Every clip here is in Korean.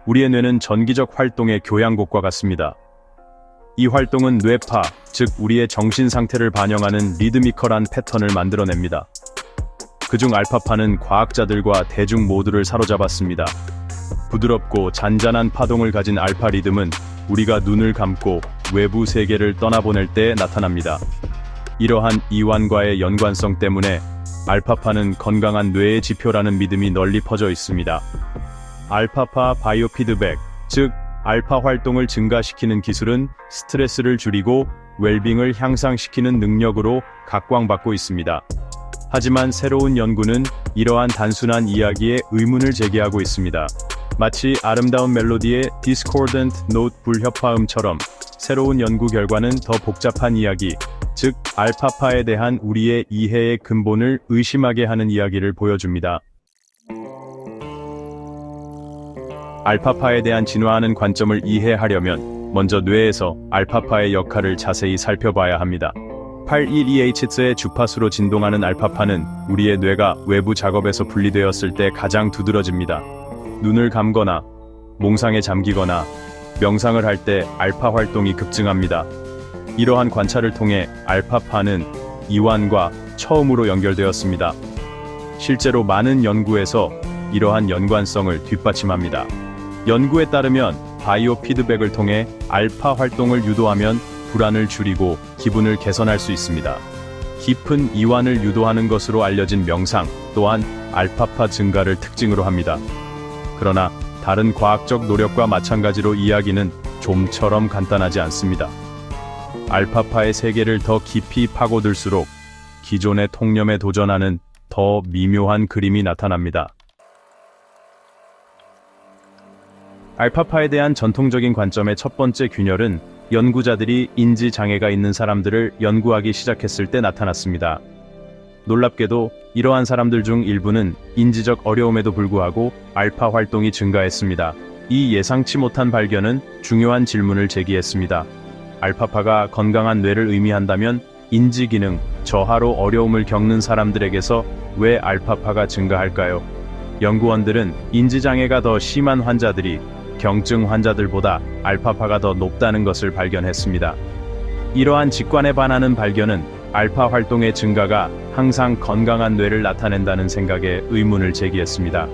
우리의 뇌는 전기적 활동의 교향곡과 같습니다. 이 활동은 뇌파, 즉 우리의 정신 상태를 반영하는 리드미컬한 패턴을 만들어냅니다. 그중 알파파는 과학자들과 대중 모두를 사로잡았습니다. 부드럽고 잔잔한 파동을 가진 알파 리듬은 우리가 눈을 감고 외부 세계를 떠나보낼 때 나타납니다. 이러한 이완과의 연관성 때문에 알파파는 건강한 뇌의 지표라는 믿음이 널리 퍼져 있습니다. 알파파 바이오 피드백, 즉 알파 활동을 증가시키는 기술은 스트레스를 줄이고 웰빙을 향상시키는 능력으로 각광받고 있습니다. 하지만 새로운 연구는 이러한 단순한 이야기에 의문을 제기하고 있습니다. 마치 아름다운 멜로디의 discordant note 불협화음처럼 새로운 연구 결과는 더 복잡한 이야기, 즉 알파파에 대한 우리의 이해의 근본을 의심하게 하는 이야기를 보여줍니다. 알파파에 대한 진화하는 관점을 이해하려면 먼저 뇌에서 알파파의 역할을 자세히 살펴봐야 합니다. 812Hz의 주파수로 진동하는 알파파는 우리의 뇌가 외부 작업에서 분리되었을 때 가장 두드러집니다. 눈을 감거나 몽상에 잠기거나 명상을 할 때 알파 활동이 급증합니다. 이러한 관찰을 통해 알파파는 이완과 처음으로 연결되었습니다. 실제로 많은 연구에서 이러한 연관성을 뒷받침합니다. 연구에 따르면 바이오 피드백을 통해 알파 활동을 유도하면 불안을 줄이고 기분을 개선할 수 있습니다. 깊은 이완을 유도하는 것으로 알려진 명상 또한 알파파 증가를 특징으로 합니다. 그러나 다른 과학적 노력과 마찬가지로 이야기는 좀처럼 간단하지 않습니다. 알파파의 세계를 더 깊이 파고들수록 기존의 통념에 도전하는 더 미묘한 그림이 나타납니다. 알파파에 대한 전통적인 관점의 첫 번째 균열은 연구자들이 인지 장애가 있는 사람들을 연구하기 시작했을 때 나타났습니다. 놀랍게도 이러한 사람들 중 일부는 인지적 어려움에도 불구하고 알파 활동이 증가했습니다. 이 예상치 못한 발견은 중요한 질문을 제기했습니다. 알파파가 건강한 뇌를 의미한다면 인지 기능 저하로 어려움을 겪는 사람들에게서 왜 알파파가 증가할까요? 연구원들은 인지 장애가 더 심한 환자들이 경증 환자들보다 알파파가 더 높다는 것을 발견했습니다. 이러한 직관에 반하는 발견은 알파 활동의 증가가 항상 건강한 뇌를 나타낸다는 생각에 의문을 제기했습니다.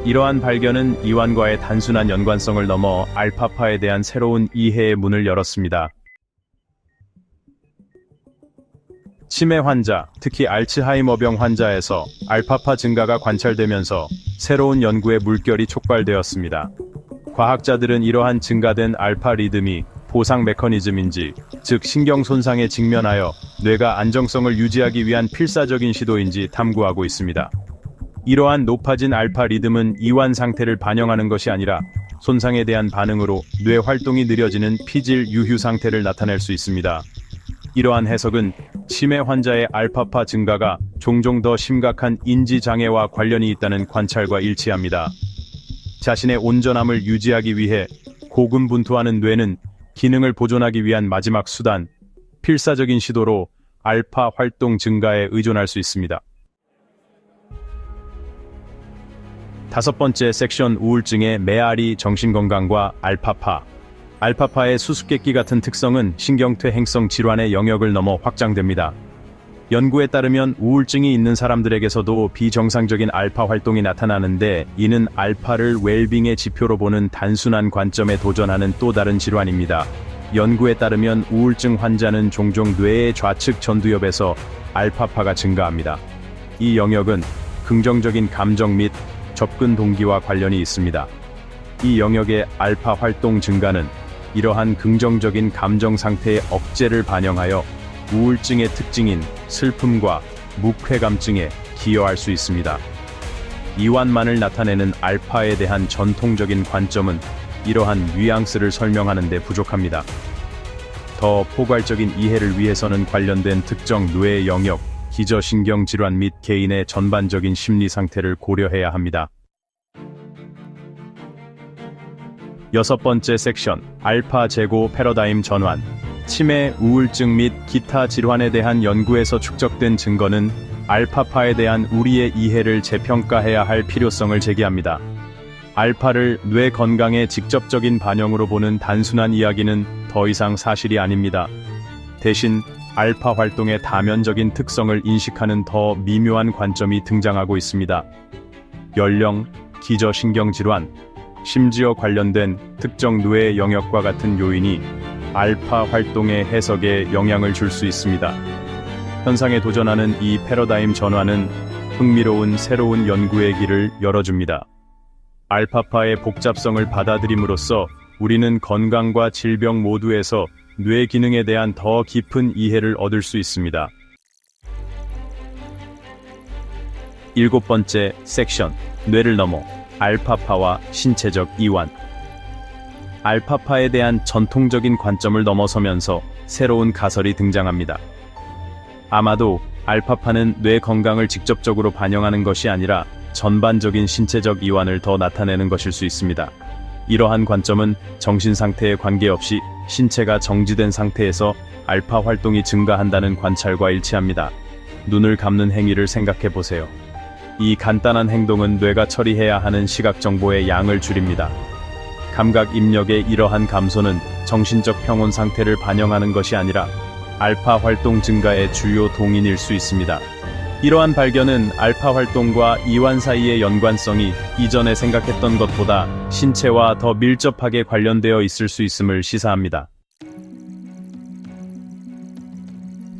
이러한 발견은 이완과의 단순한 연관성을 넘어 알파파에 대한 새로운 이해의 문을 열었습니다. 치매 환자, 특히 알츠하이머병 환자에서 알파파 증가가 관찰되면서 새로운 연구의 물결이 촉발되었습니다. 과학자들은 이러한 증가된 알파 리듬이 보상 메커니즘인지, 즉 신경 손상에 직면하여 뇌가 안정성을 유지하기 위한 필사적인 시도인지 탐구하고 있습니다. 이러한 높아진 알파 리듬은 이완 상태를 반영하는 것이 아니라 손상에 대한 반응으로 뇌 활동이 느려지는 피질 유휴 상태를 나타낼 수 있습니다. 이러한 해석은 치매 환자의 알파파 증가가 종종 더 심각한 인지 장애와 관련이 있다는 관찰과 일치합니다. 자신의 온전함을 유지하기 위해 고군분투하는 뇌는 기능을 보존하기 위한 마지막 수단, 필사적인 시도로 알파 활동 증가에 의존할 수 있습니다. 다섯 번째 섹션, 우울증의 메아리 정신건강과 알파파. 알파파의 수수께끼 같은 특성은 신경퇴 행성 질환의 영역을 넘어 확장됩니다. 연구에 따르면 우울증이 있는 사람들에게서도 비정상적인 알파 활동이 나타나는데, 이는 알파를 웰빙의 지표로 보는 단순한 관점에 도전하는 또 다른 질환입니다. 연구에 따르면 우울증 환자는 종종 뇌의 좌측 전두엽에서 알파파가 증가합니다. 이 영역은 긍정적인 감정 및 접근 동기와 관련이 있습니다. 이 영역의 알파 활동 증가는 이러한 긍정적인 감정 상태의 억제를 반영하여 우울증의 특징인 슬픔과 묵회감증에 기여할 수 있습니다. 이완만을 나타내는 알파에 대한 전통적인 관점은 이러한 뉘앙스를 설명하는 데 부족합니다. 더 포괄적인 이해를 위해서는 관련된 특정 뇌 영역, 기저신경 질환 및 개인의 전반적인 심리 상태를 고려해야 합니다. 여섯 번째 섹션, 알파 제고 패러다임 전환. 치매, 우울증 및 기타 질환에 대한 연구에서 축적된 증거는 알파파에 대한 우리의 이해를 재평가해야 할 필요성을 제기합니다. 알파를 뇌 건강의 직접적인 반영으로 보는 단순한 이야기는 더 이상 사실이 아닙니다. 대신 알파 활동의 다면적인 특성을 인식하는 더 미묘한 관점이 등장하고 있습니다. 연령, 기저신경질환, 심지어 관련된 특정 뇌 영역과 같은 요인이 알파 활동의 해석에 영향을 줄 수 있습니다. 현상에 도전하는 이 패러다임 전환은 흥미로운 새로운 연구의 길을 열어줍니다. 알파파의 복잡성을 받아들임으로써 우리는 건강과 질병 모두에서 뇌 기능에 대한 더 깊은 이해를 얻을 수 있습니다. 7번째 섹션, 뇌를 넘어 알파파와 신체적 이완. 알파파에 대한 전통적인 관점을 넘어서면서 새로운 가설이 등장합니다. 아마도 알파파는 뇌 건강을 직접적으로 반영하는 것이 아니라 전반적인 신체적 이완을 더 나타내는 것일 수 있습니다. 이러한 관점은 정신 상태에 관계없이 신체가 정지된 상태에서 알파 활동이 증가한다는 관찰과 일치합니다. 눈을 감는 행위를 생각해 보세요. 이 간단한 행동은 뇌가 처리해야 하는 시각 정보의 양을 줄입니다. 감각 입력의 이러한 감소는 정신적 평온 상태를 반영하는 것이 아니라 알파 활동 증가의 주요 동인일 수 있습니다. 이러한 발견은 알파 활동과 이완 사이의 연관성이 이전에 생각했던 것보다 신체와 더 밀접하게 관련되어 있을 수 있음을 시사합니다.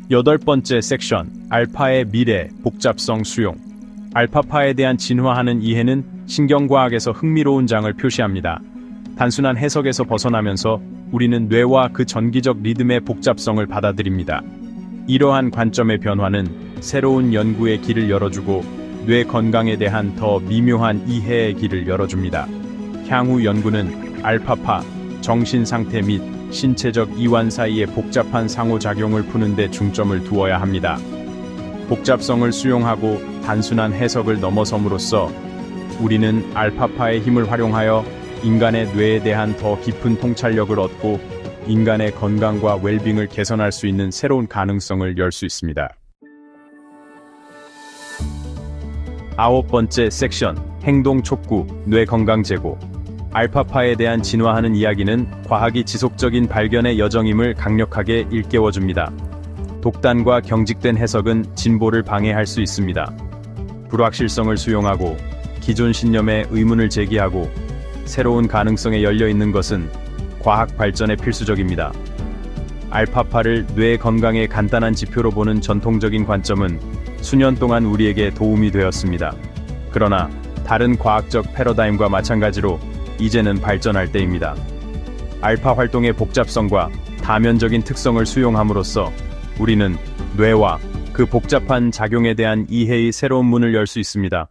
8번째 섹션, 알파의 미래, 복잡성 수용. 알파파에 대한 진화하는 이해는 신경과학에서 흥미로운 장을 표시합니다. 단순한 해석에서 벗어나면서 우리는 뇌와 그 전기적 리듬의 복잡성을 받아들입니다. 이러한 관점의 변화는 새로운 연구의 길을 열어주고 뇌 건강에 대한 더 미묘한 이해의 길을 열어줍니다. 향후 연구는 알파파, 정신 상태 및 신체적 이완 사이의 복잡한 상호작용을 푸는 데 중점을 두어야 합니다. 복잡성을 수용하고 단순한 해석을 넘어섬으로써 우리는 알파파의 힘을 활용하여 인간의 뇌에 대한 더 깊은 통찰력을 얻고 인간의 건강과 웰빙을 개선할 수 있는 새로운 가능성을 열 수 있습니다. 9번째 섹션, 행동 촉구, 뇌 건강 제고. 알파파에 대한 진화하는 이야기는 과학이 지속적인 발견의 여정임을 강력하게 일깨워줍니다. 독단과 경직된 해석은 진보를 방해할 수 있습니다. 불확실성을 수용하고 기존 신념에 의문을 제기하고 새로운 가능성에 열려 있는 것은 과학 발전에 필수적입니다. 알파파를 뇌 건강의 간단한 지표로 보는 전통적인 관점은 수년 동안 우리에게 도움이 되었습니다. 그러나 다른 과학적 패러다임과 마찬가지로 이제는 발전할 때입니다. 알파 활동의 복잡성과 다면적인 특성을 수용함으로써 우리는 뇌와 그 복잡한 작용에 대한 이해의 새로운 문을 열 수 있습니다.